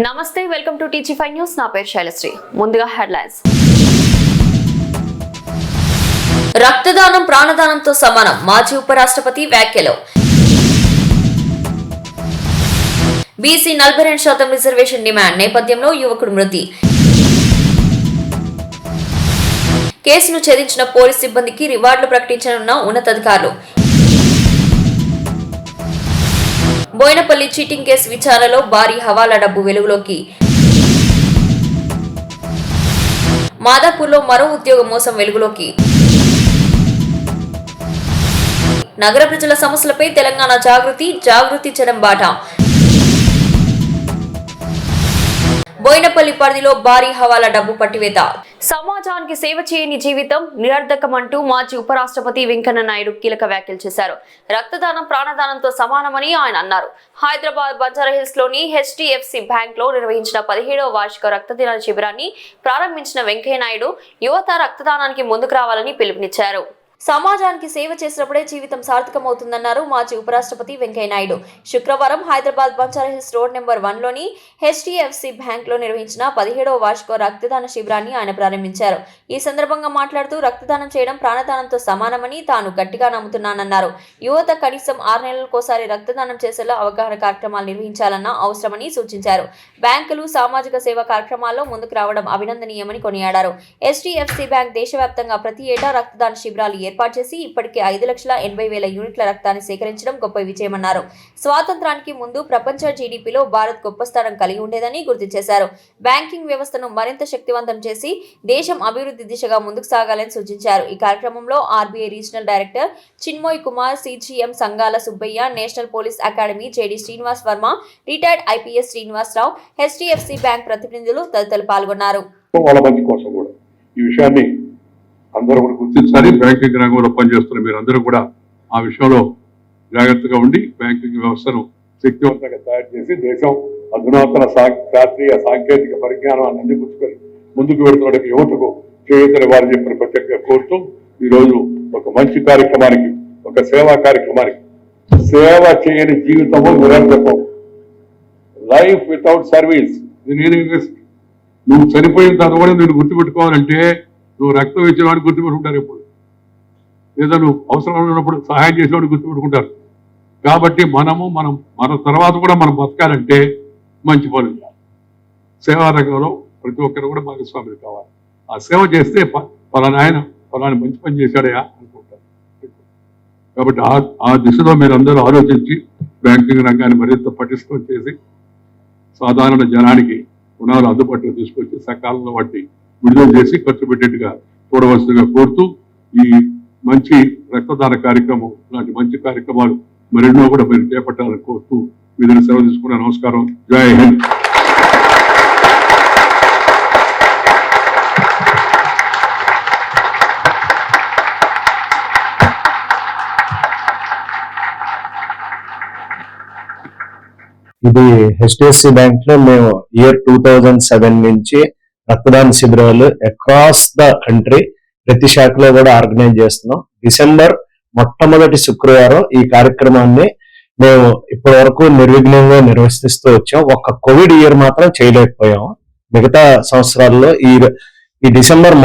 నమస్తే, welcome to టీజీ5 news. నా పేరు శైలశ్రీ. ముందుగా హెడ్లైన్స్. రక్తదానం ప్రాణదానంతో సమానం, మాజీ ఉపరాష్ట్రపతి వ్యాఖ్యలు. బీసీ 42% రిజర్వేషన్ డిమాండ్ నేపథ్యంలో యువకుడు మృతి. కేసును ఛేదించిన పోలీస్ సిబ్బందికి రివార్డులు ప్రకటించనున్న ఉన్నతాధికారులు. బోయినపల్లి చీటింగ్ కేసు విచారణలో భారీ హవాలా డబ్బు వెలుగులోకి. మాదాపూర్లో మరో ఉద్యోగ మోసం వెలుగులోకి. నగర ప్రజల సమస్యలపై తెలంగాణ జాగృతి జనం బాట. బోయినపల్లి పరిధిలో భారీ హవాలా డబ్బు పట్టివేత. సమాజానికి సేవ చేయని జీవితం నిరర్ధకమంటూ మాజీ ఉపరాష్ట్రపతి వెంకయ్య నాయుడు కీలక వ్యాఖ్యలు చేశారు. రక్తదానం ప్రాణదానంతో సమానమని ఆయన అన్నారు. హైదరాబాద్ బంజారాహిల్స్ లోని HDFC బ్యాంక్ లో నిర్వహించిన 17వ వార్షిక రక్తదాన శిబిరాన్ని ప్రారంభించిన వెంకయ్య నాయుడు యువత రక్తదానానికి ముందుకు రావాలని పిలుపునిచ్చారు. సమాజానికి సేవ చేసినప్పుడే జీవితం సార్థకమవుతుందన్నారు మాజీ ఉపరాష్ట్రపతి వెంకయ్య నాయుడు. శుక్రవారం హైదరాబాద్ బంజారాహిల్స్ రోడ్ నెంబర్ 1 లోని HDFC బ్యాంక్ లో నిర్వహించిన 17వ వార్షిక రక్తదాన శిబిరాన్ని ఆయన ప్రారంభించారు. ఈ సందర్భంగా మాట్లాడుతూ రక్తదానం చేయడం ప్రాణదానంతో సమానమని తాను గట్టిగా నమ్ముతున్నానన్నారు. యువత కనీసం 6 నెలలకోసారి రక్తదానం చేసేలా అవగాహన కార్యక్రమాలు నిర్వహించాలన్న అవసరమని సూచించారు. బ్యాంకులు సామాజిక సేవా కార్యక్రమాల్లో ముందుకు రావడం అభినందనీయమని కొనియాడారు. HDFC బ్యాంక్ దేశవ్యాప్తంగా ప్రతి ఏటా రక్తదాన శిబిరాలు ఏర్పాటు చేసి ఇప్పటికే 5,80,000 యూనిట్ల రక్తాన్ని సేకరించడం గొప్ప విజయమన్నారు. స్వాతంత్రానికి ముందు ప్రపంచ జీడీపీలో భారత్ గొప్ప స్థానం కలిగి ఉండేదని గుర్తు చేశారు. బ్యాంకింగ్ వ్యవస్థను మరింత శక్తివంతం చేసి దేశం అభివృద్ధి దిశగా ముందుకు సాగాలని సూచించారు. ఈ కార్యక్రమంలో RBI regional director Chinmoy Kumar, CGM Sangala Subbaiah, national police academy JD Srinivas Varma, retired IPS Srinivasarao, HDFC bank ప్రతినిధులు తదితరులు పాల్గొన్నారు. అందరూ కూడా గుర్తించాలి. బ్యాంకింగ్ రంగంలో పనిచేస్తున్న మీరు అందరూ కూడా ఆ విషయంలో జాగ్రత్తగా ఉండి బ్యాంకింగ్ వ్యవస్థను శక్తివంతంగా తయారు చేసి దేశం అధునాతన శాస్త్రీయ సాంకేతిక పరిజ్ఞానాన్ని అందిపుచ్చుకొని ముందుకు వెళుతున్న యువతకు చేయూతని వారు చెప్పిన ప్రత్యేకంగా కోరుతూ ఈరోజు ఒక మంచి కార్యక్రమానికి, ఒక సేవా కార్యక్రమానికి, సేవ చేయని జీవితము నిరర్థకం, లైఫ్ వితౌట్ సర్వీస్. నువ్వు చనిపోయిన తర్వాత కూడా నేను గుర్తుపెట్టుకోవాలంటే నువ్వు రక్తం ఇచ్చిన వాడిని గుర్తుపెట్టుకుంటారు ఎప్పుడు, లేదా నువ్వు అవసరం ఉన్నప్పుడు సహాయం చేసిన వాడిని గుర్తుపెట్టుకుంటారు. కాబట్టి మన తర్వాత కూడా మనం బతకాలంటే మంచి పనులు చేయాలి. సేవా రంగంలో ప్రతి ఒక్కరు కూడా భాగస్వాములు కావాలి. ఆ సేవ చేస్తే పలానా మంచి పని చేశాడయా అనుకుంటారు. కాబట్టి ఆ దిశలో మీరు అందరూ ఆలోచించి బ్యాంకింగ్ రంగాన్ని మరింత పటిష్టం చేసి సాధారణ జనానికి రుణాలు అందుబాటులో తీసుకొచ్చి సకాలంలో వాటిని విడుదల చేసి ఖర్చు పెట్టేట్టుగా చూడవలసిందిగా కోరుతూ ఈ మంచి రక్తదాన కార్యక్రమం లాంటి మంచి కార్యక్రమాలు మరెన్నో కూడా మీరు చేపట్టాలని కోరుతూ మీరు సెలవు తీసుకున్న నమస్కారం. జై హింద్. ఇది HDFC బ్యాంక్ లో మేము ఇయర్ 2007 నుంచి రక్తదాన శిబిరాలు అక్రాస్ ద కంట్రీ ప్రతి శాఖలో కూడా ఆర్గనైజ్ చేస్తున్నాం. డిసెంబర్ మొట్టమొదటి శుక్రవారం ఈ కార్యక్రమాన్ని మేము ఇప్పటి వరకు నిర్విఘ్నంగా నిర్వహిస్తూ వచ్చాం. ఒక్క కోవిడ్ ఇయర్ మాత్రం చేయలేకపోయాము. మిగతా సంవత్సరాల్లో ఈ డిసెంబర్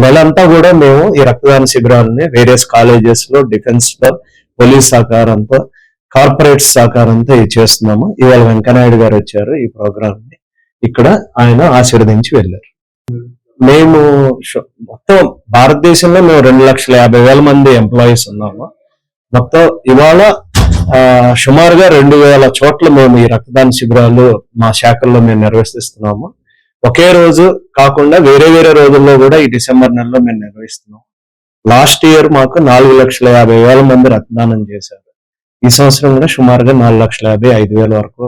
నెలంతా కూడా మేము ఈ రక్తదాన శిబిరాలని వేరియస్ కాలేజెస్ లో, డిఫెన్స్ లో, పోలీస్ సహకారంతో, కార్పొరేట్ సహకారంతో ఇది చేస్తున్నాము. ఇవాళ వెంకయ్యనాయుడు గారు వచ్చారు ఈ ప్రోగ్రామ్ ని. ఇక్కడ ఆయన ఆశీర్వదించి వెళ్ళారు. మేము మొత్తం భారతదేశంలో మేము 2,50,000 మంది ఎంప్లాయీస్ ఉన్నాము. మొత్తం ఇవాళ సుమారుగా 2,000 చోట్ల మేము ఈ రక్తదాన శిబిరాలు మా శాఖల్లో మేము నిర్వహిస్తున్నాము. ఒకే రోజు కాకుండా వేరే వేరే రోజుల్లో కూడా ఈ డిసెంబర్ నెలలో మేము నిర్వహిస్తున్నాము. లాస్ట్ ఇయర్ మాకు 4,50,000 మంది రక్తదానం చేశారు. ఈ సంవత్సరం కూడా సుమారుగా 4,55,000 వరకు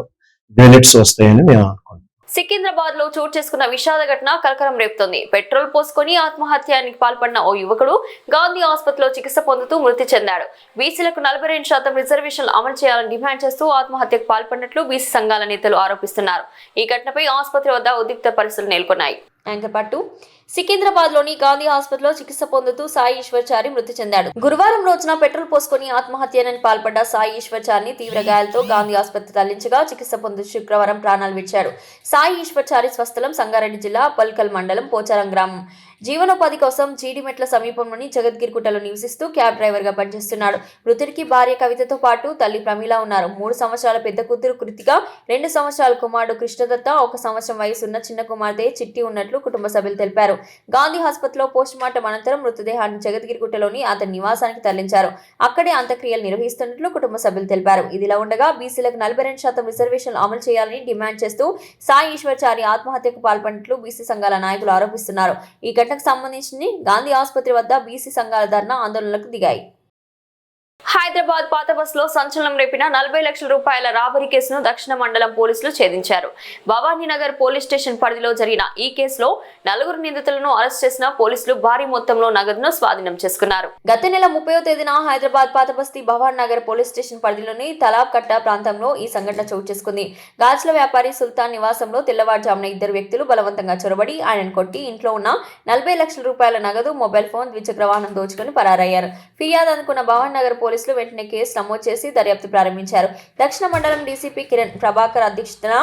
యూనిట్స్ వస్తాయని మేము అనుకుంటున్నాం. సికింద్రాబాద్ లో చోటు చేసుకున్న విషాద ఘటన కలకలం రేపుతోంది. పెట్రోల్ పోసుకొని ఆత్మహత్యానికి పాల్పడిన ఓ యువకుడు గాంధీ ఆసుపత్రిలో చికిత్స పొందుతూ మృతి చెందాడు. బీసీలకు 42% రిజర్వేషన్లు అమలు చేయాలని డిమాండ్ చేస్తూ ఆత్మహత్యకు పాల్పడినట్లు బీసీ సంఘాల నేతలు ఆరోపిస్తున్నారు. ఈ ఘటనపై ఆసుపత్రి వద్ద ఉద్రిక్త పరిస్థితులు నెలకొన్నాయి. యాంకర్పట్టు సికింద్రాబాద్ లోని గాంధీ హాస్పిటల్లో చికిత్స పొందుతూ సాయి ఈశ్వర్చారి మృతి చెందాడు. గురువారం రోజున పెట్రోల్ పోసుకుని ఆత్మహత్యనని పాల్పడ్డ సాయి ఈశ్వర్చారిని తీవ్ర గాయాలతో గాంధీ ఆసుపత్రి తరలించగా చికిత్స పొందుతూ శుక్రవారం ప్రాణాలు విడిచాడు. సాయి ఈశ్వర్చారి స్వస్థలం సంగారెడ్డి జిల్లా పల్కల్ మండలం పోచారం గ్రామం. జీవనోపాధి కోసం జీడిమెట్ల సమీపంలోని జగద్గిరిగుట్టలో నివసిస్తూ క్యాబ్ డ్రైవర్ గా పనిచేస్తున్నాడు. మృతుడికి భార్య కవితతో పాటు తల్లి ప్రమీల ఉన్నారు. 3 సంవత్సరాల పెద్ద కూతురు కృతిక, 2 సంవత్సరాల కుమారుడు కృష్ణదత్త, 1 సంవత్సరం వయసున్న చిన్న కుమార్తె చిట్టి ఉన్నట్లు కుటుంబ సభ్యులు తెలిపారు. గాంధీ హాస్పిటల్లో పోస్టుమార్టం అనంతరం మృతదేహాన్ని జగద్గిరిగుట్టలోని అతని నివాసానికి తరలించారు. అక్కడే అంత్యక్రియలు నిర్వహిస్తున్నట్లు కుటుంబ సభ్యులు తెలిపారు. ఇదిలా ఉండగా బీసీలకు 42% రిజర్వేషన్లు అమలు చేయాలని డిమాండ్ చేస్తూ సాయి ఈశ్వర్చారి ఆత్మహత్యకు పాల్పడినట్లు బీసీ సంఘాల నాయకులు ఆరోపిస్తున్నారు. ఈ ఘటనకు సంబంధించి గాంధీ ఆసుపత్రి వద్ద బీసీ సంఘాల ధర్నా ఆందోళనలకు దిగాయి. హైదరాబాద్ పాత బస్సులో సంచలనం రేపిన 40 లక్షల రూపాయల రాబరీ కేసును దక్షిణ మండలం పోలీసులు ఛేదించారు. భవానీనగర్ పోలీస్ స్టేషన్ పరిధిలో జరిగిన ఈ కేసులో 4 నిందితులను అరెస్ట్ చేసిన పోలీసులు భారీ మొత్తంలో నగదును స్వాధీనం చేసుకున్నారు. గత నెల 30వ తేదీన హైదరాబాద్ పాత బస్తీ భవానీనగర్ పోలీస్ స్టేషన్ పరిధిలోని తలాబ్ కట్ట ప్రాంతంలో ఈ సంఘటన చోటు చేసుకుంది. గాజుల వ్యాపారి సుల్తాన్ నివాసంలో తెల్లవారుజామున 2 వ్యక్తులు బలవంతంగా చొరబడి ఆయనను కొట్టి ఇంట్లో ఉన్న 40 లక్షల రూపాయల నగదు, మొబైల్ ఫోన్, ద్విచక్ర వాహనం దోచుకుని పరారయ్యారు. ఫిర్యాదు అందుకున్న భవానీనగర్ పోలీసులు వెంటనే కేసు నమోదు చేసి దర్యాప్తు ప్రారంభించారు. దక్షిణ మండలం డీసీపీ కిరణ్ ప్రభాకర్ అధ్యక్షతన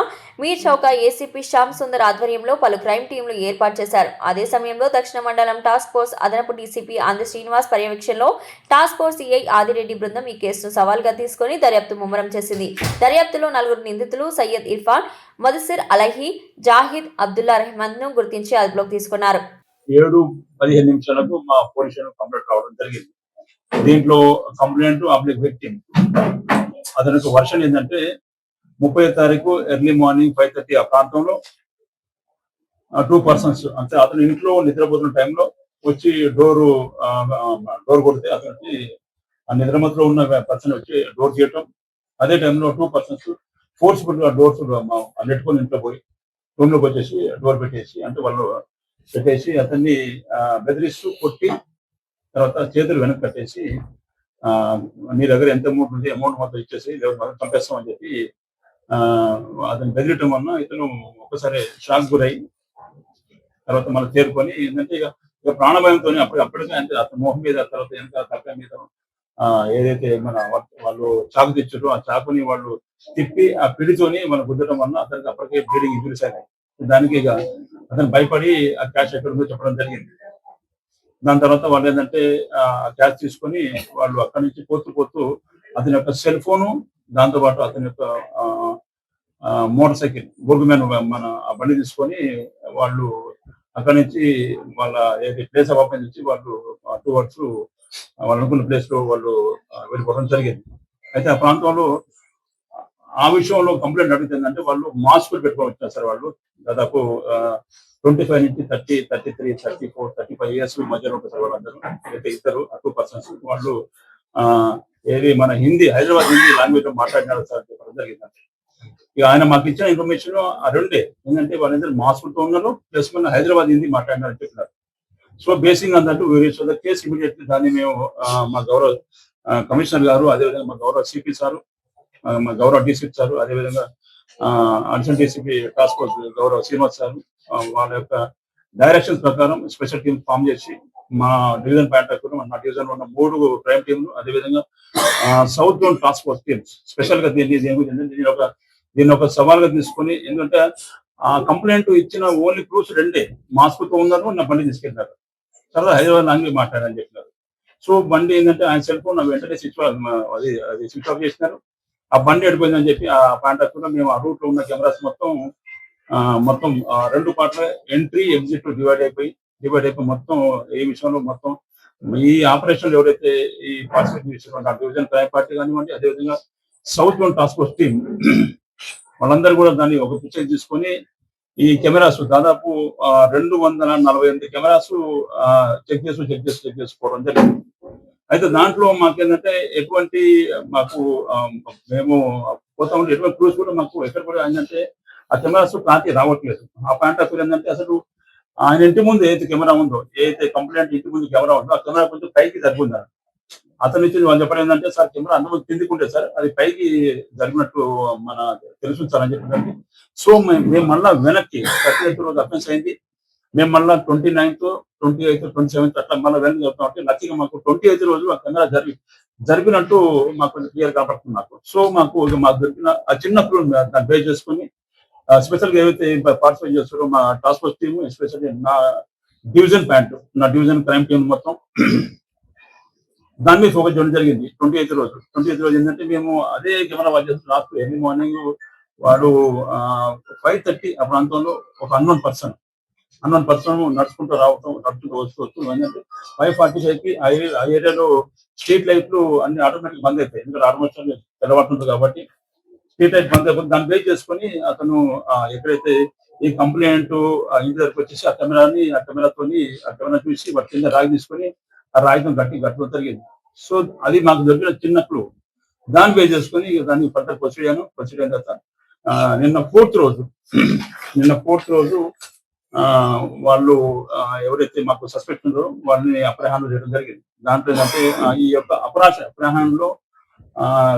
మీర్ చౌక ఏసీపీ శ్యామ్ సుందర్ ఆధ్వర్యంలో పలు క్రైమ్ టీంలు ఏర్పాటు చేశారు. అదే సమయంలో దక్షిణ మండలం టాస్క్ ఫోర్స్ అదనపు డీసీపీ ఆంధ్ర శ్రీనివాస్ పర్యవేక్షణలో టాస్క్ ఫోర్స్ సిఐ ఆదిరెడ్డి బృందం ఈ కేసును సవాల్గా తీసుకుని దర్యాప్తు ముమ్మరం చేసింది. దర్యాప్తులో 4 నిందితులు సయ్యద్ ఇర్ఫాన్, మదసిర్ అలహి, జాహిద్, అబ్దుల్లా రెహమాన్ ను గుర్తించి అదుపులోకి తీసుకున్నారు. 7:15 నిమిషాలకు మా పోలీస్ కంప్లైంట్ రావడం జరిగింది. దీంట్లో కంప్లైంట్ అబ్లిక్ విక్టిమ్ అతనికి వర్షన్ ఏంటంటే 30వ తారీఖు ఎర్లీ మార్నింగ్ 5:30 ఆ ప్రాంతంలో 2 పర్సన్స్ అంటే అతను ఇంట్లో నిద్రపోతున్న టైంలో వచ్చి డోర్ కొడితే అతనికి ఆ నిద్రమత్తులో ఉన్న పర్సన్ వచ్చి డోర్ చేయటం, అదే టైంలో 2 పర్సన్స్ ఫోర్స్ఫుల్ గా డోర్స్ నెట్టుకొని ఇంట్లో పోయి రూమ్ లోకి వచ్చేసి డోర్ పెట్టేసి అంటే వాళ్ళు పెట్టేసి అతన్ని బెదిరిస్తూ కొట్టి తర్వాత చేతులు వెనక్కి కట్టేసి నీ దగ్గర ఎంత అమౌంట్ ఉంది అమౌంట్ మొత్తం ఇచ్చేసి పంపిస్తామని చెప్పి అతను బెదిరటం వలన ఇతను ఒక్కసారి షాక్ గురై తర్వాత మనం చేరుకొని ఏంటంటే ఇక ప్రాణభయంతో అప్పటికే అంటే అతని మోహం మీద తర్వాత వెనక తప్ప మీద ఏదైతే మన వాళ్ళు చాకు తెచ్చారో ఆ చాకుని వాళ్ళు తిప్పి ఆ పిడితోని మనం గుద్దడం వలన అతనికి అప్పటికే బ్లీడింగ్ ఇంజురీస్ అయినాయి. దానికి ఇక అతను భయపడి ఆ క్యాష్ ఎక్కడ ఉందో చెప్పడం జరిగింది. దాని తర్వాత వాళ్ళు ఏంటంటే ఆ క్యాష్ తీసుకొని వాళ్ళు అక్కడి నుంచి పోతూ అతని యొక్క సెల్ ఫోను, దాంతోపాటు అతని యొక్క మోటార్ సైకిల్ గోల్డ్మ్యాన్ మన ఆ బండి తీసుకొని వాళ్ళు అక్కడి నుంచి వాళ్ళ ప్లేస్ ఆఫ్ ఆఫెన్స్ నుంచి వాళ్ళు టువర్డ్స్ వాళ్ళు అనుకున్న ప్లేస్ లో వాళ్ళు వెళ్ళిపోవడం జరిగింది. అయితే ఆ ప్రాంతంలో ఆ విషయంలో కంప్లైంట్ అడుగుతుందంటే వాళ్ళు మాస్కులు పెట్టుకొని వచ్చారు సార్. వాళ్ళు దాదాపు 25 నుంచి 30, 33, 34, 35 ఇయర్స్ మధ్యలో ఉంటారు సార్ వాళ్ళందరూ. అయితే ఇద్దరు 2 పర్సన్స్ వాళ్ళు ఏది మన హిందీ హైదరాబాద్ హిందీ లాంగ్వేజ్ లో మాట్లాడినారు సార్ చెప్పడం జరిగిందంటే. ఇక ఆయన మాకు ఇచ్చిన ఇన్ఫర్మేషన్ ఆ రెండే ఏంటంటే వాళ్ళందరూ మాస్కులతో ఉన్నారు ప్లస్ మన హైదరాబాద్ హిందీ మాట్లాడినారని చెప్పినారు. సో బేసింగ్ అన్నట్టు కేసు ఇమీడియట్లీ దాన్ని మేము మా గౌరవ కమిషనర్ గారు, అదేవిధంగా మా గౌరవ సిపి సారు, మా గౌరవ డీసీపీ సారు, అదేవిధంగా అడిషనల్ డీసీపీ టాస్క్ ఫోర్స్ గౌరవ శ్రీనివాస్ సారు వాళ్ళ యొక్క డైరెక్షన్స్ ప్రకారం స్పెషల్ టీమ్ ఫామ్ చేసి మా డివిజన్ ప్యాంటాకు మా డివిజన్ లో ఉన్న 3 క్రైమ్ టీంలు, అదేవిధంగా south zone task force teams special గా దీన్ని ఒక సవాల్గా తీసుకొని, ఎందుకంటే ఆ కంప్లైంట్ ఇచ్చిన ఓన్లీ ప్రూఫ్స్ 2 మాస్కుతో ఉన్నారు, నా బండి తీసుకెళ్తారు తర్వాత హైదరాబాద్ లాంగ్వేజ్ మాట్లాడాలని చెప్పినారు. సో బండి ఏంటంటే ఆయన సెల్ ఫోన్ వెంటనే స్విచ్ ఆఫ్ చేసినారు. ఆ బండి ఎడిపోయిందని చెప్పి ఆ ప్యాంటాకు మేము ఆ రూట్ లో ఉన్న కెమెరాస్ మొత్తం 2 పార్ట్ల ఎంట్రీ ఎగ్జిట్ డివైడ్ అయిపోయి మొత్తం ఈ విషయంలో మొత్తం ఈ ఆపరేషన్ ఎవరైతే ఈ పార్టిసిపేట్ చేసినటువంటి డివిజన్ క్రైమ్ పార్టీ కానివ్వండి, అదేవిధంగా south zone task force team వాళ్ళందరూ కూడా దాన్ని ఒక పిక్చర్ తీసుకొని ఈ కెమెరాస్ దాదాపు 248 కెమెరాస్ చెక్ చేసుకోవడం జరిగింది. అయితే దాంట్లో మాకేంటంటే ఎటువంటి మేము పోతా ఉంటే ఎటువంటి ప్రూఫ్స్ కూడా మాకు ఎక్కడ కూడా ఏంటంటే ఆ కెమెరాస్ కాకి రావట్లేదు. ఆ ప్యాంటాకు ఏంటంటే అసలు ఆయన ఇంటి ముందు ఏదైతే కెమెరా ఉందో, ఏదైతే కంప్లైంట్ ఇంటి ముందు కెమెరా ఉందో ఆ కెమెరా కొంచెం పైకి జరిగింది. అతను నుంచి వాళ్ళు చెప్పడం ఏంటంటే సార్ కెమెరా అందరూ కిందికుంటే సార్ అది పైకి జరిగినట్టు మన తెలుసు సార్ అని చెప్పినట్టు. సో మేము మళ్ళా వెనక్కి 30th రోజు అఫెన్స్ అయింది. మేము మళ్ళీ 29th, 28th, 27th అట్లా మళ్ళీ వెళ్ళి చెప్తాం అంటే లక్కీగా మాకు 28th రోజు ఆ కెమెరా జరిపినట్టు మాకు క్లియర్ కనపడుతుంది నాకు. సో మాకు దొరికిన ఆ చిన్న క్లూ దాన్ని బేస్ చేసుకుని స్పెషల్ గా ఏవైతే పార్టిసిపేట్ చేస్తారో మా టాస్క్ ఫోర్స్ టీమ్, ఎస్పెషల్లీ నా డివిజన్ క్రైమ్ టీం మొత్తం దాని మీద ఫోకస్ చేయడం జరిగింది. 28th రోజు ఏంటంటే మేము అదే కెమెరా వాచ్ చేస్తూ రాత్రి ఎర్లీ మార్నింగ్ వాడు 5:30 ఆ ప్రాంతంలో ఒక అన్నోన్ పర్సన్ నడుచుకుంటూ వస్తూ ఏంటంటే 5:45కి ఆ ఏరియాలో స్ట్రీట్ లైట్లు అన్ని ఆటోమేటిక్ బంద్ అయిపోయాయి. ఎందుకంటే ఆల్మోస్ట్ తెల్లవారుతుంది కాబట్టి స్ట్రీట్ లైట్ బంద్ అయిపోతుంది. దాన్ని బేస్ చేసుకుని అతను ఎక్కడైతే ఈ కంప్లైంట్ ఇంటి దగ్గరకు వచ్చేసి ఆ కెమెరా చూసి వాటి కింద రాయి తీసుకొని ఆ రాయితో గట్టడం జరిగింది. సో అది మాకు దొరికిన చిన్న క్లూ. దాన్ని బేస్ చేసుకుని దాన్ని ఫర్దర్ ప్రొసీడ్ అయిన తర్వాత నిన్న ఫోర్త్ రోజు వాళ్ళు ఎవరైతే మాకు సస్పెక్ట్ ఉన్నారో వాళ్ళని అప్రహారం చేయడం జరిగింది. దాంట్లో ఏంటంటే ఈ యొక్క అప్రహారంలో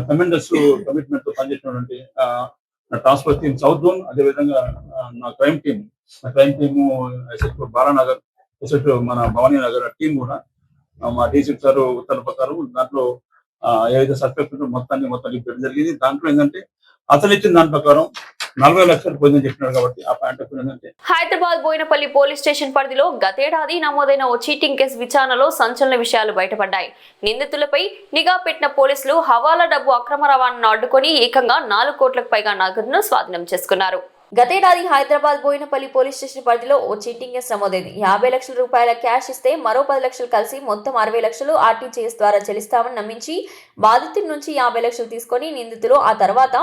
కమిట్మెంట్ తో పనిచేసినటువంటి నా task force team south zone, అదేవిధంగా నా crime team SSP Balanagar, SSP మన భవానీ నగర్ టీం కూడా మా డీసీ సార్ ఉత్తర్వుల ప్రకారం దాంట్లో ఏదైతే సస్పెక్ట్ మొత్తం పెట్టడం జరిగింది. దాంట్లో ఏంటంటే అతను ఇచ్చిన దాని ప్రకారం 40 లక్షలు పోయిందని చెప్పినాడు కాబట్టి ఆ పాయింట్ ఏంటంటే హైదరాబాద్ బోయినపల్లి పోలీస్ స్టేషన్ పరిధిలో గతేడాది నమోదైన ఓ చీటింగ్ కేసు విచారణలో సంచలన విషయాలు బయటపడ్డాయి. నిందితులపై నిఘా పెట్టిన పోలీసులు హవాలా డబ్బు అక్రమ రవాణాను అడ్డుకొని ఏకంగా 4 కోట్లకు పైగా నగదును స్వాధీనం చేసుకున్నారు. గతేడాది హైదరాబాద్ బోయినపల్లి పోలీస్ స్టేషన్ పరిధిలో ఓ చీటింగ్ కేసు నమోదైంది. 50 లక్షల రూపాయల క్యాష్ ఇస్తే మరో 10 లక్షలు కలిసి మొత్తం 60 లక్షలు ఆర్టీజీఎస్ ద్వారా చెల్లిస్తామని నమ్మించి బాధితుడి నుంచి 50 లక్షలు తీసుకొని నిందితులు ఆ తర్వాత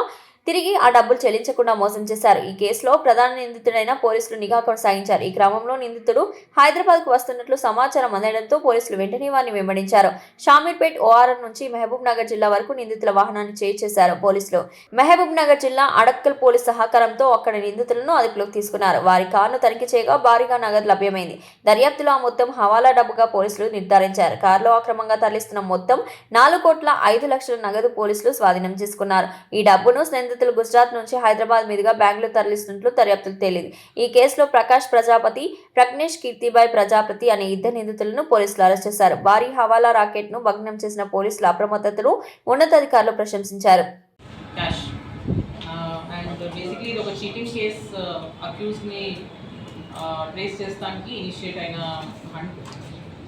తిరిగి ఆ డబ్బులు చెల్లించకుండా మోసం చేశారు. ఈ కేసులో ప్రధాన నిందితుడైన పోలీసులు నిఘా కొనసాగించారు. ఈ క్రమంలో నిందితుడు హైదరాబాద్ కు వస్తున్నట్లు సమాచారం అందడంతో పోలీసులు వెంటనే వారిని వెంబడించారు. షామీర్పేట్ ఓఆర్ఆర్ నుంచి మహబూబ్ నగర్ జిల్లా వరకు నిందితుల వాహనాన్ని చేశారు పోలీసులు. మహబూబ్ నగర్ జిల్లా అడక్కల్ పోలీస్ సహకారంతో అక్కడ నిందితులను అదుపులోకి తీసుకున్నారు. వారి కారును తనిఖీ చేయగా భారీగా నగదు లభ్యమైంది. దర్యాప్తులో ఆ మొత్తం హవాలా డబ్బుగా పోలీసులు నిర్ధారించారు. కారులో అక్రమంగా తరలిస్తున్న మొత్తం 4,05,00,000 నగదు పోలీసులు స్వాధీనం చేసుకున్నారు. ఈ డబ్బును నిందితులు గుజరాత్ నుంచి హైదరాబాద్ మీదుగా బెంగళూరు తరలిస్తున్నట్లు దర్యాప్తులు తేలింది. ఈ కేసులో ప్రకాష్ ప్రజాపతి, ప్రజ్ఞేష్ కీర్తిబాయ్ ప్రజాపతి అనే 2 నిందితులను పోలీసులు అరెస్ట్ చేశారు. భారీ హవాలా రాకెట్ ను భగ్నం చేసిన పోలీసుల అప్రమత్తతను ఉన్నతాధికారులు ప్రశంసించారు.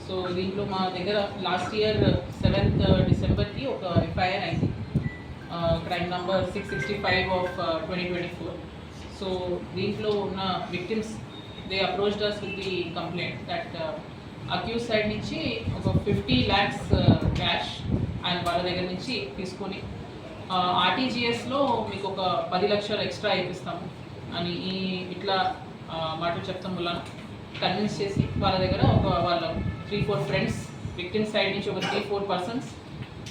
సో దీంట్లో మా దగ్గర లాస్ట్ ఇయర్ 7th డిసెంబర్కి ఒక ఎఫ్ఐఆర్ అయింది, క్రైమ్ నంబర్ 665 ఆఫ్ 2024. సో దీంట్లో ఉన్న victims they approached us with the complaint that accused side నుంచి ఒక 50 lakhs క్యాష్ ఆయన వాళ్ళ దగ్గర నుంచి తీసుకొని ఆర్టీజీఎస్లో మీకు ఒక 10 లక్షలు ఎక్స్ట్రా ఇప్పిస్తాము అని ఇట్లా మాటలు చెప్తాం వల్ల కన్విన్స్ చేసి వాళ్ళ దగ్గర వాళ్ళ 3-4 ఫ్రెండ్స్ విక్టిమ్ సైడ్ నుంచి ఒక 3-4 పర్సన్స్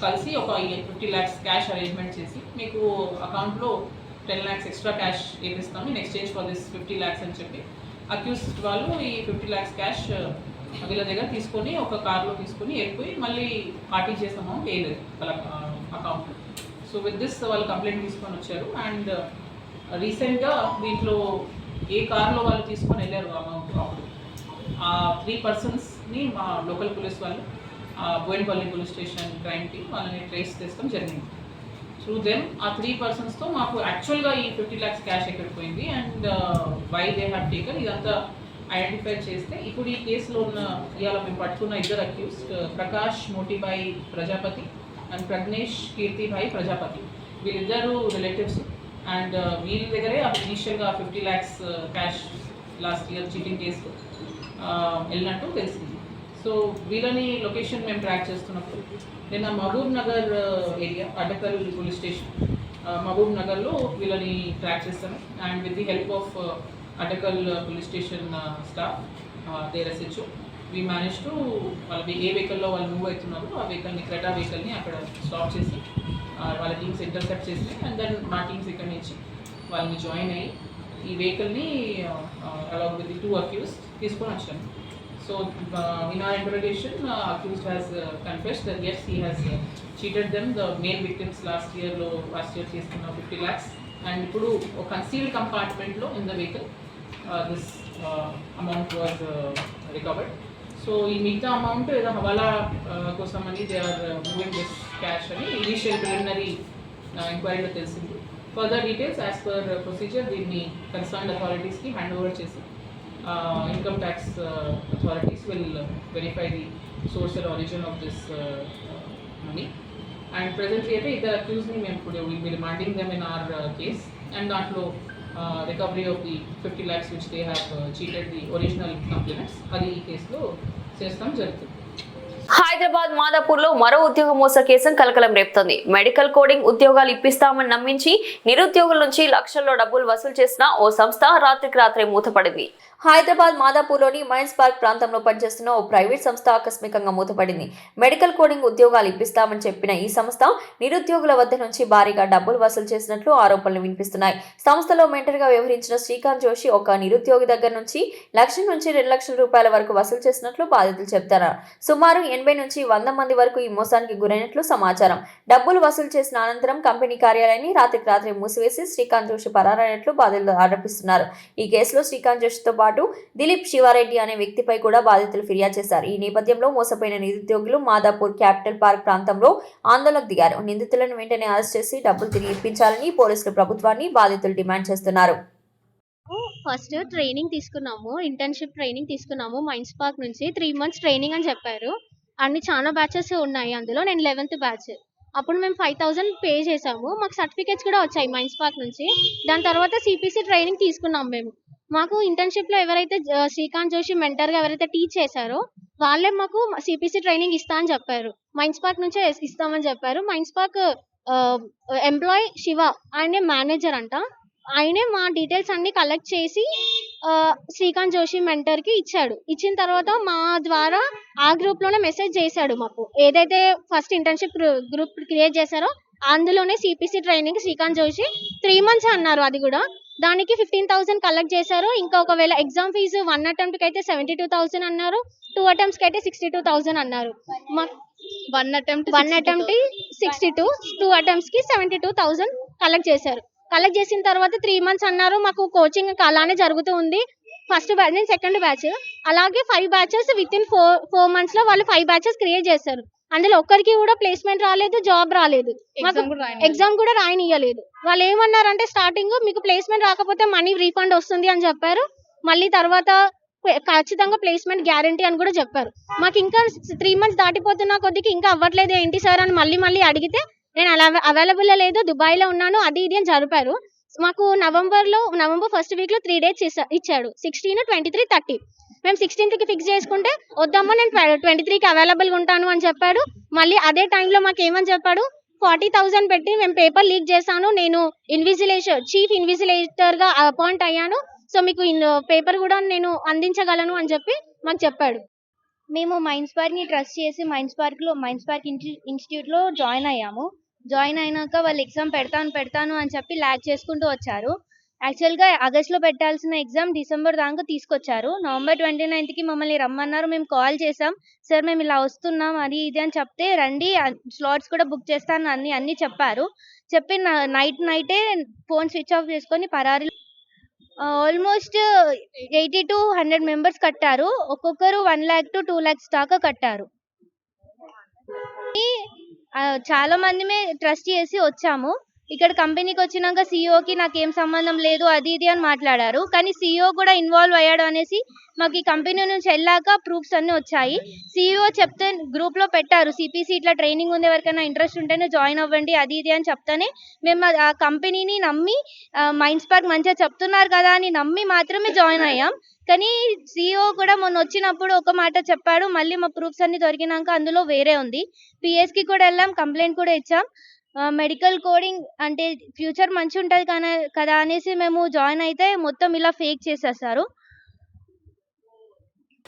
కలిసి ఒక 50 lakhs క్యాష్ అరేంజ్మెంట్ చేసి మీకు అకౌంట్లో 10 lakhs ఎక్స్ట్రా క్యాష్ వేపిస్తాము in exchange for this 50 lakhs అని చెప్పి అక్యూస్డ్ వాళ్ళు ఈ 50 lakhs క్యాష్ వీళ్ళ దగ్గర తీసుకొని ఒక కార్లో తీసుకొని వెళ్ళిపోయి మళ్ళీ ఆర్టీజీఎస్ అమౌంట్ వేయలేదు వాళ్ళ అకౌంట్లో. సో విత్ దిస్ వాళ్ళు కంప్లైంట్ తీసుకొని వచ్చారు. అండ్ రీసెంట్గా దీంట్లో ఏ కార్లో వాళ్ళు తీసుకొని వెళ్ళారు అమౌంట్ అప్పుడు ఆ 3 పర్సన్స్ని మా లోకల్ పోలీస్ వాళ్ళు Boinpally police station crime team వాళ్ళని ట్రేస్ చేస్తాం జరిగింది. త్రూ దెమ్ ఆ 3 పర్సన్స్తో మాకు యాక్చువల్గా ఈ 50 lakhs క్యాష్ ఎక్కడికి పోయింది and why they have taken ఇదంతా ఐడెంటిఫై చేస్తే ఇప్పుడు ఈ కేసులో ఉన్న ఇవాళ మేము పట్టుకున్న 2 అక్యూస్డ్ ప్రకాష్ మోటిబాయ్ ప్రజాపతి అండ్ ప్రజ్ఞేష్ కీర్తిబాయ్ ప్రజాపతి వీళ్ళిద్దరూ రిలేటివ్స్ అండ్ వీళ్ళ దగ్గరే ఇనీషియల్గా 50 lakhs cash last year cheating case వెళ్ళినట్టు తెలిసింది. సో వీళ్ళని లొకేషన్ మేము ట్రాక్ చేస్తున్నప్పుడు నిన్న Mahabub Nagar area Addakal police station Mahabub నగర్లో వీళ్ళని ట్రాక్ చేస్తాను and with the help of Addakal police station staff there SHO we manage to వాళ్ళకి ఏ వెహికల్లో వాళ్ళు మూవ్ అవుతున్నారు ఆ వెహికల్ని క్రెటా వెహికల్ని అక్కడ స్టాప్ చేసి వాళ్ళ టీమ్స్ ఇంటర్సెప్ట్ చేసి అండ్ దెన్ మా టీమ్స్ ఇక్కడ నుంచి వాళ్ళని జాయిన్ అయ్యి ఈ వెహికల్ని అలాంగ్ విత్ ది 2 అక్యూస్ తీసుకొని వచ్చాను. So in our interrogation, accused has confessed that yes, he has cheated them, the male victims last year chestunna 50 lakhs and ipudu concealed compartment lo in the vehicle this amount was recovered. So ఈ మిగతా amount ఏదో హవాలా కోసమని they are moving this cash అని initial preliminary ఎంక్వైరీలో తెలిసింది. Further details as per procedure దీన్ని concerned అథారిటీస్కి హ్యాండ్ ఓవర్ చేసి income tax authorities will verify the source and origin of this money. And presently అయితే ఇద్దరు అక్యూజ్ని మేము ఇప్పుడు will be remanding them in our case. And దాంట్లో recovery of the 50 lakhs which they have cheated the original complainants అది ఈ కేసులో చేస్తాం జరుగుతుంది. హైదరాబాద్ మాదాపూర్ లో మరో ఉద్యోగ మోస కేసు కలకలం రేపుతోంది. మెడికల్ కోడింగ్ ఉద్యోగాలు ఇప్పిస్తామని నమ్మించి నిరుద్యోగుల నుంచి లక్షల్లో డబ్బులు వసూలు చేసిన ఓ సంస్థ రాత్రికి రాత్రే మూతపడింది. హైదరాబాద్ మాదాపూర్లోని మైన్స్ పార్క్ ప్రాంతంలో పనిచేస్తున్న ఓ ప్రైవేట్ సంస్థ ఆకస్మికంగా మూతపడింది. మెడికల్ కోడింగ్ ఉద్యోగాలు ఇప్పిస్తామని చెప్పిన ఈ సంస్థ నిరుద్యోగుల వద్ద నుంచి భారీగా డబ్బులు వసూలు చేసినట్లు ఆరోపణలు వినిపిస్తున్నాయి. సంస్థలో మెంటర్గా వ్యవహరించిన శ్రీకాంత్ జోషి ఒక నిరుద్యోగి దగ్గర నుంచి 1,00,000 నుంచి 2,00,000 రూపాయల వరకు వసూలు చేసినట్లు బాధితులు చెబుతున్నారు. సుమారు 80 నుంచి 100 మంది వరకు ఈ మోసానికి గురైనట్లు సమాచారం. డబ్బులు వసూలు చేసిన అనంతరం కంపెనీ కార్యాలయాన్ని రాత్రికి రాత్రి మూసివేసి శ్రీకాంత్ జోషి పరారైనట్లు బాధితులు ఆరోపిస్తున్నారు. ఈ కేసులో శ్రీకాంత్ జోషితో పాటు దిలీప్ శివారెడ్డి అనే వ్యక్తిపై కూడా బాధితులు ఫిర్యాదు చేశారు. ఈ నేపథ్యంలో మోసపోయిన నిరుద్యోగులు మాదాపూర్ క్యాపిటల్ పార్క్ ప్రాంతంలో ఆందోళనకు దిగారు. నిందితులను వెంటనే అరెస్ట్ చేసి డబ్బులు తిరిగి ఇప్పించాలని పోలీసులు ప్రభుత్వాన్ని బాధితులు డిమాండ్ చేస్తున్నారు. ఫస్ట్ ట్రైనింగ్ తీసుకున్నాము, ఇంటర్న్షిప్ ట్రైనింగ్ తీసుకున్నాము మైన్స్ పార్క్ నుంచి. 3 months ట్రైనింగ్ అని చెప్పారు. అన్ని చాలా బ్యాచెస్ ఉన్నాయి, అందులో నేను 11th బ్యాచ్. అప్పుడు మేము 5,000 పే చేసాము. మాకు సర్టిఫికేట్స్ కూడా వచ్చాయి మైన్స్ పార్క్ నుంచి. దాని తర్వాత సిపిసి ట్రైనింగ్ తీసుకున్నాం మేము. మాకు ఇంటర్న్షిప్ లో ఎవరైతే శ్రీకాంత్ జోషి మెంటర్ గా ఎవరైతే టీచ్ చేశారో వాళ్ళే మాకు సిపిసి ట్రైనింగ్ ఇస్తా అని చెప్పారు. మైన్స్ పార్క్ నుంచే ఇస్తామని చెప్పారు. మైన్స్ పార్క్ ఎంప్లాయ్ శివ ఆయనే మేనేజర్ అంట. ఆయనే మా డీటెయిల్స్ అన్ని కలెక్ట్ చేసి శ్రీకాంత్ జోషి మెంటర్ కి ఇచ్చాడు. ఇచ్చిన తర్వాత మా ద్వారా ఆ గ్రూప్ లోనే మెసేజ్ చేశాడు మాకు. ఏదైతే ఫస్ట్ ఇంటర్న్షిప్ గ్రూప్ క్రియేట్ చేశారో అందులోనే CPC training Srikanth Joshi 3 months అన్నారు. అది కూడా దానికి 15,000 కలెక్ట్ చేశారు. ఇంకా ఒకవేళ ఎగ్జామ్ ఫీజు 1 attempt కి అయితే 72,000 అన్నారు, 2 attempts కి అయితే 62,000 అన్నారు. 1 attempt 62, 2 attempts కి 72,000 కలెక్ట్ చేశారు. కలెక్ట్ చేసిన తర్వాత 3 months అన్నారు. మాకు కోచింగ్ అలానే జరుగుతూ ఉంది. ఫస్ట్ బ్యాచ్, నేను సెకండ్ బ్యాచ్. అలాగే 5 batches విత్ ఇన్ 4 months లో వాళ్ళు 5 batches క్రియేట్ చేశారు. అందులో ఒక్కరికి కూడా ప్లేస్మెంట్ రాలేదు, జాబ్ రాలేదు, ఎగ్జామ్ కూడా రాయనియలేదు. వాళ్ళు ఏమన్నారంటే స్టార్టింగ్ మీకు ప్లేస్మెంట్ రాకపోతే మనీ రీఫండ్ వస్తుంది అని చెప్పారు. మళ్ళీ తర్వాత ఖచ్చితంగా ప్లేస్మెంట్ గ్యారంటీ అని కూడా చెప్పారు. మాకు ఇంకా 3 months దాటిపోతున్న కొద్దికి ఇంకా అవ్వట్లేదు ఏంటి సార్ అని మళ్ళీ అడిగితే నేను అలా అవైలబుల్ లేదు, దుబాయ్ లో ఉన్నాను, అది ఇది అని జరిపారు. మాకు నవంబర్ 1st week లో 3 dates ఇచ్చాడు. 16, 23, 30. మేము 16th కి ఫిక్స్ చేసుకుంటే వద్దమ్మా నేను 23 కి అవైలబుల్ గా ఉంటాను అని చెప్పాడు. మళ్ళీ అదే టైంలో మాకు ఏమని చెప్పాడు, 40,000 పెట్టి మేము పేపర్ లీక్ చేశాను, నేను చీఫ్ ఇన్విజిలేటర్ గా అపాయింట్ అయ్యాను, సో మీకు పేపర్ కూడా నేను అందించగలను అని చెప్పి మాకు చెప్పాడు. మేము మైన్స్ పార్క్ ని ట్రస్ట్ చేసి మైన్స్ పార్క్ ఇన్స్టిట్యూట్ లో జాయిన్ అయ్యాము. జాయిన్ అయినాక వాళ్ళు ఎగ్జామ్ పెడతాను అని చెప్పి ల్యాగ్ చేసుకుంటూ వచ్చారు. యాక్చువల్ గా ఆగస్ట్ లో పెట్టాల్సిన ఎగ్జామ్ డిసెంబర్ దాకా తీసుకొచ్చారు. నవంబర్ 29th కి మమ్మల్ని రమ్మన్నారు. మేము కాల్ చేసాం, సార్ మేము ఇలా వస్తున్నాం అది ఇది అని చెప్తే రండి స్లాట్స్ కూడా బుక్ చేస్తాను అన్ని చెప్పారు. చెప్పి నైటే ఫోన్ స్విచ్ ఆఫ్ చేసుకొని పరారి. ఆల్మోస్ట్ 80 to 100 members కట్టారు. ఒక్కొక్కరు 1 lakh to 2 lakhs దాకా కట్టారు. చాలా మంది ట్రస్ట్ చేసి వచ్చాము. ఇక్కడ కంపెనీకి వచ్చినాక సిఇఓకి నాకేం సంబంధం లేదు అది ఇది అని మాట్లాడారు. కానీ సిఇఓ కూడా ఇన్వాల్వ్ అయ్యాడు అనేసి మాకు ఈ కంపెనీ నుంచి వెళ్ళాక ప్రూఫ్స్ అన్ని వచ్చాయి. సిఇఓ చెప్తే గ్రూప్ లో పెట్టారు, సిపిసి ఇట్లా ట్రైనింగ్ ఉంది, ఎవరికైనా ఇంట్రెస్ట్ ఉంటేనే జాయిన్ అవ్వండి అది ఇది అని చెప్తానే మేము ఆ కంపెనీని నమ్మి మైన్స్ పార్క్ మంచిగా చెప్తున్నారు కదా అని నమ్మి మాత్రమే జాయిన్ అయ్యాం. కానీ సిఇఓ కూడా మొన్న వచ్చినప్పుడు ఒక మాట చెప్పాడు, మళ్ళీ మా ప్రూఫ్స్ అన్ని దొరికినాక అందులో వేరే ఉంది. పిఎస్ కి కూడా వెళ్ళాం, కంప్లైంట్ కూడా ఇచ్చాం. మెడికల్ కోడింగ్ అంటే ఫ్యూచర్ మంచి ఉంటుంది కదా అనేసి మేము జాయిన్ అయితే మొత్తం ఇలా ఫేక్ చేసేసారు.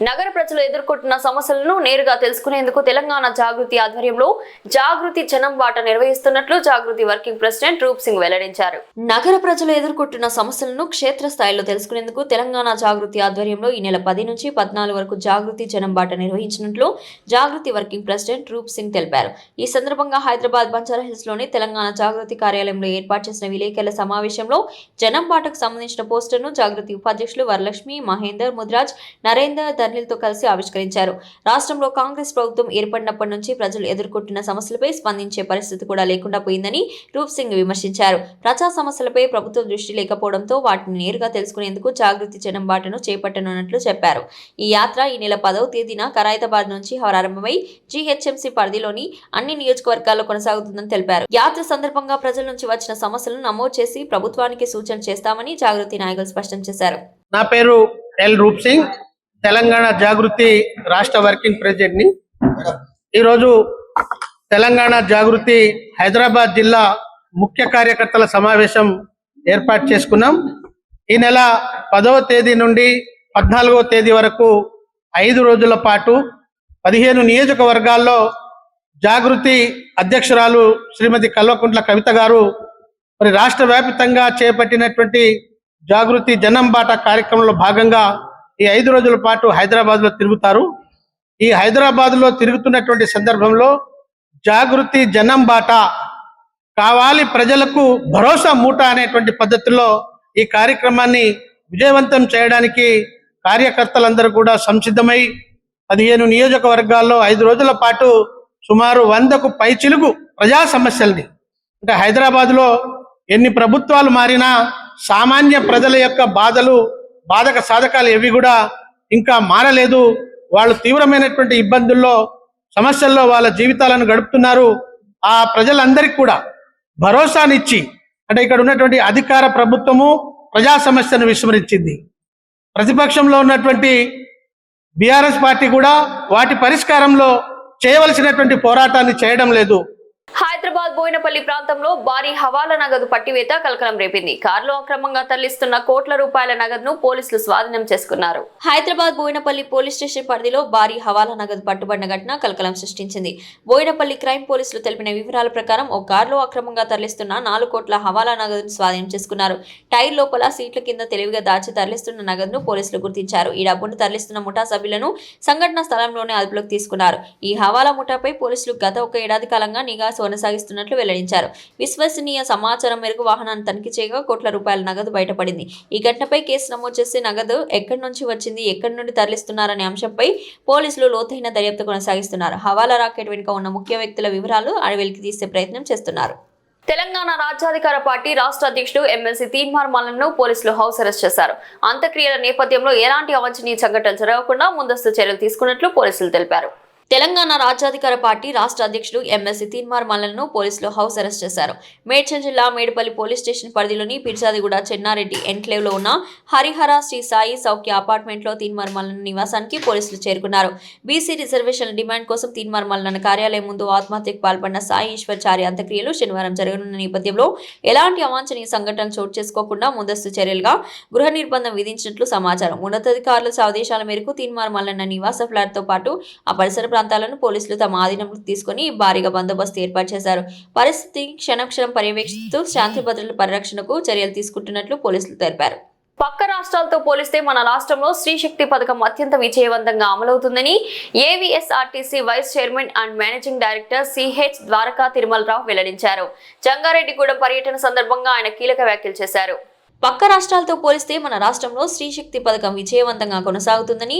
నగర ప్రజలు ఎదుర్కొంటున్న సమస్యలను నేరుగా తెలుసుకునేందుకు తెలంగాణ జాగృతి ఆధ్వర్యంలో జాగృతి జనం బాట నిర్వహిస్తున్నట్లు జాగృతి వర్కింగ్ ప్రెసిడెంట్ రూప్ సింగ్ వెల్లడించారు. నగర ప్రజలు ఎదుర్కొంటున్న సమస్యలను క్షేత్రస్థాయిలో తెలుసుకునేందుకు తెలంగాణ జాగృతి ఆధ్వర్యంలో ఈ నెల 10 నుంచి 14 వరకు జాగృతి జనం బాట నిర్వహించినట్లు జాగృతి వర్కింగ్ ప్రెసిడెంట్ రూప్ సింగ్ తెలిపారు. ఈ సందర్భంగా హైదరాబాద్ బంజారాహిల్స్ లోని తెలంగాణ జాగృతి కార్యాలయంలో ఏర్పాటు చేసిన విలేకరుల సమావేశంలో జనం బాటకు సంబంధించిన పోస్టర్ను జాగృతి ఉపాధ్యక్షులు వరలక్ష్మి, మహేందర్, ముద్రాజ్, నరేందర్ తో కలిసి ఆవిష్కరించారు. రాష్ట్రంలో కాంగ్రెస్ ప్రభుత్వం ఏర్పడినప్పటి నుంచి ప్రజలు ఎదుర్కొంటున్న సమస్యలపై స్పందించే పరిస్థితి కూడా లేకుండా పోయిందని రూప్ సింగ్ విమర్శించారు. ప్రజా సమస్యలపై ప్రభుత్వం దృష్టి లేకపోవడంతో వాటిని నేరుగా తెలుసుకునేందుకు జాగృతి జనం బాటను చేపట్టనున్నట్లు చెప్పారు. ఈ యాత్ర ఈ నెల 10వ తేదీన ఖైరతాబాద్ నుంచి ప్రారంభమై జీహెచ్ఎంసీ పరిధిలోని అన్ని నియోజకవర్గాల్లో కొనసాగుతుందని తెలిపారు. యాత్ర సందర్భంగా ప్రజల నుంచి వచ్చిన సమస్యలను నమోదు చేసి ప్రభుత్వానికి సూచన చేస్తామని జాగృతి నాయకులు స్పష్టం చేశారు. నా పేరు ఎల్ రూప్ సింగ్, తెలంగాణ జాగృతి రాష్ట్ర వర్కింగ్ ప్రెసిడెంట్ని. ఈరోజు తెలంగాణ జాగృతి హైదరాబాద్ జిల్లా ముఖ్య కార్యకర్తల సమావేశం ఏర్పాటు చేసుకున్నాం. ఈ నెల 10వ తేదీ నుండి 14వ తేదీ వరకు 5 రోజుల పాటు 15 నియోజకవర్గాల్లో జాగృతి అధ్యక్షురాలు శ్రీమతి కల్వకుంట్ల కవిత గారు మరి రాష్ట్ర వ్యాప్తంగా చేపట్టినటువంటి జాగృతి జనం బాట కార్యక్రమంలో భాగంగా ఈ 5 రోజుల పాటు హైదరాబాద్లో తిరుగుతారు. ఈ హైదరాబాద్లో తిరుగుతున్నటువంటి సందర్భంలో జాగృతి జనం బాట కావాలి ప్రజలకు భరోసా మూట అనేటువంటి పద్ధతిలో ఈ కార్యక్రమాన్ని విజయవంతం చేయడానికి కార్యకర్తలందరూ కూడా సంసిద్ధమై 15 నియోజకవర్గాల్లో 5 రోజుల పాటు సుమారు 100కు పైచిలుగు ప్రజా సమస్యల్ని, అంటే హైదరాబాద్లో ఎన్ని ప్రభుత్వాలు మారినా సామాన్య ప్రజల యొక్క బాధక సాధకాలు ఏవి కూడా ఇంకా మారలేదు. వాళ్ళు తీవ్రమైనటువంటి ఇబ్బందుల్లో సమస్యల్లో వాళ్ళ జీవితాలను గడుపుతున్నారు. ఆ ప్రజలందరికీ కూడా భరోసానిచ్చి, అంటే ఇక్కడ ఉన్నటువంటి అధికార ప్రభుత్వము ప్రజా సమస్యను విస్మరించింది. ప్రతిపక్షంలో ఉన్నటువంటి బీఆర్ఎస్ పార్టీ కూడా వాటి పరిష్కారంలో చేయవలసినటువంటి పోరాటాన్ని చేయడం లేదు. హైదరాబాద్ బోయినపల్లి ప్రాంతంలో భారీ హవాలా నగదు పట్టివేత కలకలం రేపింది. కారులో అక్రమంగా తరలిస్తున్న కోట్ల రూపాయల నగదును పోలీసులు స్వాధీనం చేసుకున్నారు. హైదరాబాద్ బోయినపల్లి పోలీస్ స్టేషన్ పరిధిలో భారీ హవాలా నగదు పట్టుబడిన ఘటన కలకలం సృష్టించింది. బోయినపల్లి క్రైమ్ పోలీసులు తెలిపిన వివరాల ప్రకారం ఓ కారులో అక్రమంగా తరలిస్తున్న 4 కోట్ల హవాలా నగదును స్వాధీనం చేసుకున్నారు. టైర్ లోపల సీట్ల కింద తెలివిగా దాచి తరలిస్తున్న నగదును పోలీసులు గుర్తించారు. ఈ డబ్బును తరలిస్తున్న ముఠా సభ్యులను సంఘటన స్థలంలోనే అదుపులోకి తీసుకున్నారు. ఈ హవాలా ముఠాపై పోలీసులు గత 1 ఏడాది కాలంగా నిఘా కొనసాగిస్తున్నట్లు వెల్లడించారు. విశ్వసనీయ సమాచారం మేరకు వాహనాన్ని తనిఖీ చేయగా కోట్ల రూపాయల నగదు బయటపడింది. ఈ ఘటనపై కేసు నమోదు చేసి నగదు ఎక్కడి నుంచి వచ్చింది, ఎక్కడి నుండి తరలిస్తున్నారనే అంశంపై పోలీసులు లోతైన దర్యాప్తు కొనసాగిస్తున్నారు. హవాలా రాకెట్ వెనుక ఉన్న ముఖ్య వ్యక్తుల వివరాలు వెలికి తీసే ప్రయత్నం చేస్తున్నారు. తెలంగాణ రాజ్యాధికార పార్టీ రాష్ట్ర అధ్యక్షుడు ఎమ్మెల్సీ తీన్మార్ మల్లన్ను పోలీసులు హౌస్ అరెస్ట్ చేశారు. అంత్యక్రియల నేపథ్యంలో ఎలాంటి అవాంఛనీయ సంఘటనలు జరగకుండా ముందస్తు చర్యలు తీసుకున్నట్లు పోలీసులు తెలిపారు. తెలంగాణ రాజ్యాధికార పార్టీ రాష్ట్ర అధ్యక్షుడు ఎమ్మెల్సీ తీన్మార్ మల్లన్ను పోలీసులు హౌస్ అరెస్ట్ చేశారు. మేడ్చల్ జిల్లా మేడిపల్లి పోలీస్ స్టేషన్ పరిధిలోని పిర్జాదిగూడ చెన్నారెడ్డి ఎన్క్లేవ్ లో ఉన్న హరిహర శ్రీ సాయి సౌఖ్య అపార్ట్మెంట్ లో తీన్మార్ మల్లన్ నివాసానికి పోలీసులు చేరుకున్నారు. బీసీ రిజర్వేషన్ల డిమాండ్ కోసం తీన్మార్ మల్లన్ కార్యాలయం ముందు ఆత్మహత్యకు పాల్పడిన సాయి ఈశ్వర్చారి అంత్యక్రియలు శనివారం జరగనున్న నేపథ్యంలో ఎలాంటి అవాంఛనీయ సంఘటనలు చోటు చేసుకోకుండా ముందస్తు చర్యలుగా గృహ నిర్బంధం విధించినట్లు సమాచారం. ఉన్నతాధికారుల ఆదేశాల మేరకు తీన్మార్ మల్లన్న నివాస ఫ్లాట్ తో పాటు ఆ పరిసర ప్రాంతాలను పోలీసులు తమ ఆధీనంలోకి తీసుకుని భారీగా బందోబస్తు ఏర్పాటు చేశారు. పరిస్థితి క్షణక్షణం పర్యవేక్షిస్తూ శాంతి భద్రతల పరిరక్షణకు చర్యలు తీసుకుంటున్నట్లు పోలీసులు తెలిపారు. పక్క రాష్ట్రాలతో పోలిస్తే మన రాష్ట్రంలో స్త్రీ శక్తి పథకం అత్యంత విజయవంతంగా అమలవుతుందని APSRTC vice chairman and managing director CH Dwaraka Tirumalarao వెల్లడించారు. జంగారెడ్డిగూడెం పర్యటన సందర్భంగా ఆయన కీలక వ్యాఖ్యలు చేశారు. పక్క రాష్ట్రాలతో పోలిస్తే మన రాష్ట్రంలో స్త్రీ శక్తి పథకం విజయవంతంగా కొనసాగుతుందని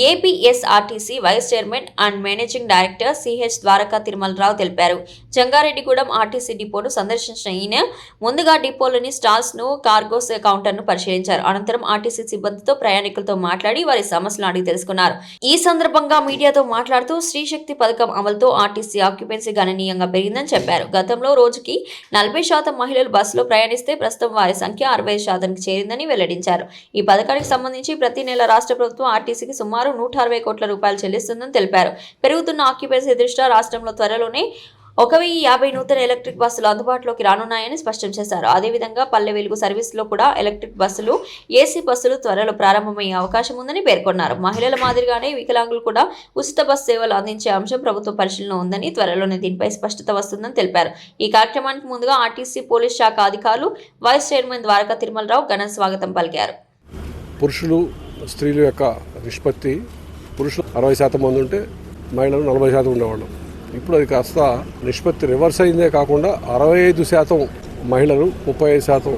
APSRTC vice chairman and managing director CH Dwaraka Tirumala Rao తెలిపారు. జంగారెడ్డిగూడెం ఆర్టీసీ డిపోను సందర్శించిన ఈయన ముందుగా డిపోలోని స్టాల్స్ ను, కార్గోస్ కౌంటర్ ను పరిశీలించారు. అనంతరం ఆర్టీసీ సిబ్బందితో, ప్రయాణికులతో మాట్లాడి వారి సమస్యలు అడిగి తెలుసుకున్నారు. ఈ సందర్భంగా మీడియాతో మాట్లాడుతూ స్త్రీ శక్తి పథకం అమలుతో ఆర్టీసీ ఆక్యుపెన్సీ గణనీయంగా పెరిగిందని చెప్పారు. గతంలో రోజుకి 40% మహిళలు బస్సులో ప్రయాణిస్తే ప్రస్తుతం వారి సంఖ్య 60% చేరిందని వెల్లడించారు. ఈ పథకానికి సంబంధించి ప్రతి నెల రాష్ట్ర ప్రభుత్వం ఆర్టీసీకి సుమారు 160 కోట్ల రూపాయలు చెల్లిస్తుందని తెలిపారు. పెరుగుతున్న ఆక్యుపెన్సీ దృష్ట్యా రాష్ట్రంలో త్వరలోనే 1050 నూతన ఎలక్ట్రిక్ బస్సులు అందుబాటులోకి రానున్నాయని స్పష్టం చేశారు. అదేవిధంగా పల్లె వెలుగు సర్వీసులో కూడా ఎలక్ట్రిక్ బస్సులు, ఏసీ బస్సులు త్వరలో ప్రారంభమయ్యే అవకాశం ఉందని పేర్కొన్నారు. మహిళల మాదిరిగానే వికలాంగులు కూడా ఉచిత బస్సు సేవలు అందించే అంశం ప్రభుత్వ పరిశీలన ఉందని, త్వరలోనే దీనిపై స్పష్టత వస్తుందని తెలిపారు. ఈ కార్యక్రమానికి ముందుగా ఆర్టీసీ పోలీస్ శాఖ అధికారులు, వైస్ చైర్మన్ ద్వారకా తిరుమలరావు ఘన స్వాగతం పలికారు. పురుషులు స్త్రీల యొక్క నిష్పత్తి పురుషులు 60% మంది ఉంటే మహిళలు 40% ఉండేవాళ్ళు. ఇప్పుడు అది కాస్త నిష్పత్తి రివర్స్ అయిందే కాకుండా 65% మహిళలు 35%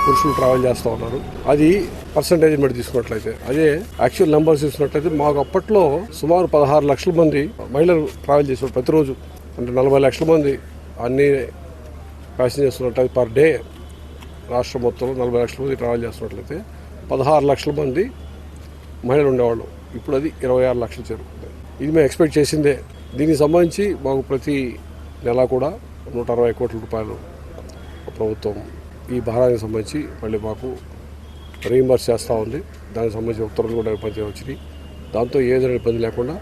పురుషులు ట్రావెల్ చేస్తూ ఉన్నారు. అది పర్సంటేజ్ బట్టి తీసుకున్నట్లయితే, అదే యాక్చువల్ నెంబర్స్ తీసుకున్నట్లయితే మాకు అప్పట్లో సుమారు 16 లక్షల మంది మహిళలు ట్రావెల్ చేసేవారు ప్రతిరోజు. అంటే 40 లక్షల మంది అన్ని ప్యాసింజర్స్ ఉన్నట్లయితే పర్ డే రాష్ట్రం మొత్తంలో 40 లక్షల మంది ట్రావెల్ చేస్తున్నట్లయితే 16 లక్షల మంది మహిళలు ఉండేవాళ్ళు. ఇప్పుడు అది 26 లక్షలు చేరుకుంది. ఇది మేము ఎక్స్పెక్ట్ చేసిందే. దీనికి సంబంధించి మాకు ప్రతి నెల కూడా 160 కోట్ల రూపాయలు ప్రభుత్వం ఈ భారానికి సంబంధించి మళ్ళీ మాకు రీయింబర్స్ చేస్తూ ఉంది. దానికి సంబంధించి ఉత్తర్వులు కూడా ఇబ్బంది వచ్చినాయి. దాంతో ఏదైనా ఇబ్బంది లేకుండా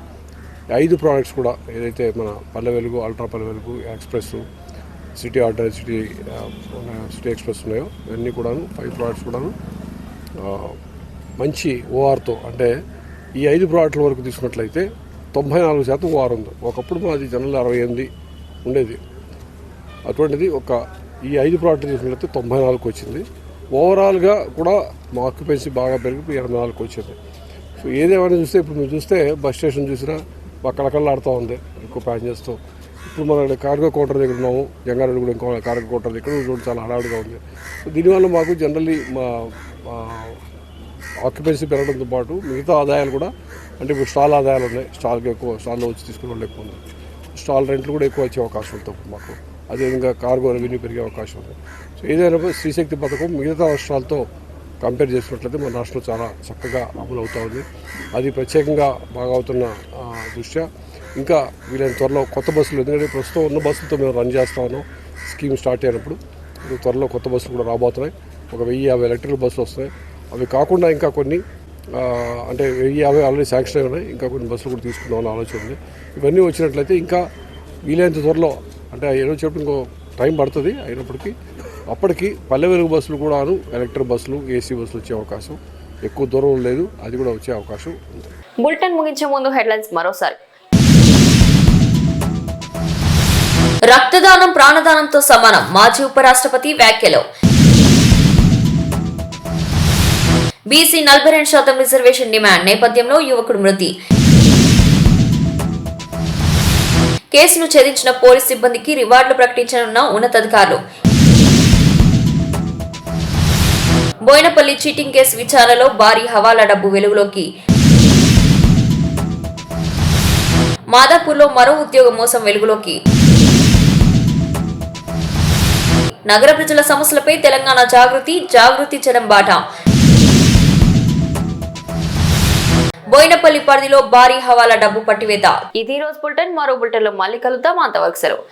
5 ప్రోడక్ట్స్ కూడా ఏదైతే మన Palle Velugu, ultra Palle Velugu, express, city ordinary, city express ఉన్నాయో ఇవన్నీ కూడాను 5 ప్రోడక్ట్స్ కూడాను మంచి ఓఆర్తో, అంటే ఈ 5 ప్రోడక్ట్ల వరకు తీసుకున్నట్లయితే 94% ఓఆర్ ఉంది. ఒకప్పుడు మాది జనరల్ 68 ఉండేది. అటువంటిది ఈ 5 ప్రోడక్ట్లు తీసుకున్నట్లయితే 94కి వచ్చింది. ఓవరాల్గా కూడా మా ఆక్యుపెన్సీ బాగా పెరిగి 84కి వచ్చింది. సో ఏదేమైనా చూస్తే ఇప్పుడు మీరు చూస్తే బస్ స్టేషన్ చూసినా కళకళలాడుతూ ఉంది ఎక్కువ ప్యాసింజర్స్తో. ఇప్పుడు మన కార్గో కౌంటర్ దగ్గర ఉన్నాము, జంగారెడ్డి కూడా ఇంకో కార్గో కౌంటర్ దగ్గర రోడ్డు చాలా హడావుడిగా ఉంది. సో దీనివల్ల మాకు జనరల్లీ మా ఆక్యుపెన్సీ పెరగడంతో పాటు మిగతా ఆదాయాలు కూడా, అంటే ఇప్పుడు స్టాల్ ఆదాయాలు ఉన్నాయి, స్టాల్లో వచ్చి తీసుకునే వాళ్ళు ఎక్కువ ఉంది. స్టాల్ రెంట్లు కూడా ఎక్కువ వచ్చే అవకాశం ఉంటుంది మాకు. అదేవిధంగా కార్గో రెవెన్యూ పెరిగే అవకాశం ఉంది. సో ఏదైనా శ్రీశక్తి పథకం మిగతా రాష్ట్రాలతో కంపేర్ చేసినట్లయితే మన రాష్ట్రం చాలా చక్కగా అమలు అవుతూ ఉంది. అది ప్రత్యేకంగా బాగా అవుతున్న దృష్ట్యా ఇంకా వీలైన త్వరలో కొత్త బస్సులు, ఎందుకంటే ప్రస్తుతం ఉన్న బస్సులతో మేము రన్ చేస్తా ఉన్నాం. స్కీమ్ స్టార్ట్ అయినప్పుడు త్వరలో కొత్త బస్సులు కూడా రాబోతున్నాయి. 1050 ఎలక్ట్రికల్ బస్సులు వస్తున్నాయి. అవి కాకుండా ఇంకా కొన్ని అంటే 1050 ఆల్రెడీ శాంక్షన్ ఉన్నాయి. ఇంకా కొన్ని బస్సులు కూడా తీసుకుందామని ఆలోచన ఉంది. ఇవన్నీ వచ్చినట్లయితే ఇంకా వీలైనంత త్వరలో, అంటే ఏదో చెప్పి ఇంకో టైం పడుతుంది అయినప్పటికీ, అప్పటికి పల్లె వెలుగు బస్సులు కూడాను ఎలక్ట్రిక్ బస్సులు, ఏసీ బస్సులు వచ్చే అవకాశం ఎక్కువ దూరం లేదు, అది కూడా వచ్చే అవకాశం ఉంది. బులెటిన్ ముగించే ముందు హెడ్లైన్స్ మరోసారి. రక్తదానం ప్రాణదానంతో సమానం, మాజీ ఉపరాష్ట్రపతి వ్యాఖ్యలు. బీసీ 42% రిజర్వేషన్ డిమాండ్ నేపథ్యంలో యువకుడు మృతి. కేసును ఛేదించిన పోలీస్ సిబ్బందికి రివార్డులు ప్రకటించనున్న ఉన్నతాధికారులు. బోయినపల్లి చీటింగ్ కేసు విచారణలో భారీ హవాలా డబ్బు వెలుగులోకి. మాదాపూర్లో మరో ఉద్యోగ మోసం వెలుగులోకి. నగర ప్రజల సమస్యలపై తెలంగాణ జాగృతి జనం బాట. బోయినపల్లి పరిధిలో భారీ హవాలా డబ్బు పట్టివేత. ఇది రోజు బులెటిన్. మరో బులెటిన్లో మళ్ళీ కలుద్దాం. అంతవరకు సెలవు.